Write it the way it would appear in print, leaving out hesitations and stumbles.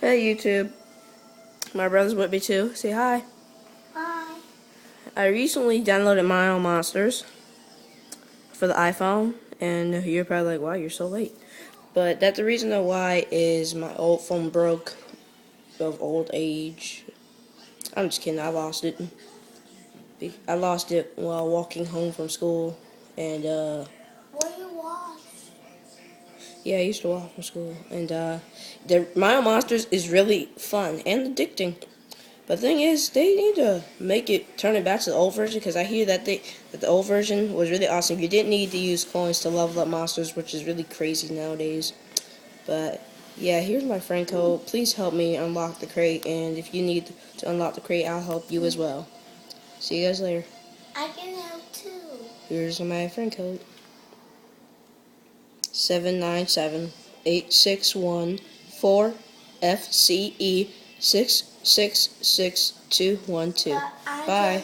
Hey YouTube, my brother's with me too. Say hi. Hi. I recently downloaded Mario Monsters for the iPhone, and you're probably like, wow, you're so late. But that's the reason why is my old phone broke of old age. I'm just kidding, I lost it. I lost it while walking home from school, and What you watch? yeah, I used to walk from school, and the Mario Monsters is really fun and addicting. But the thing is, they need to turn it back to the old version, because I hear that the old version was really awesome. You didn't need to use coins to level up monsters, which is really crazy nowadays. But yeah, here's my friend code. Please help me unlock the crate, and if you need to unlock the crate, I'll help you as well. See you guys later. I can help too. Here's my friend code. 797-861-4FCE 666212. Bye.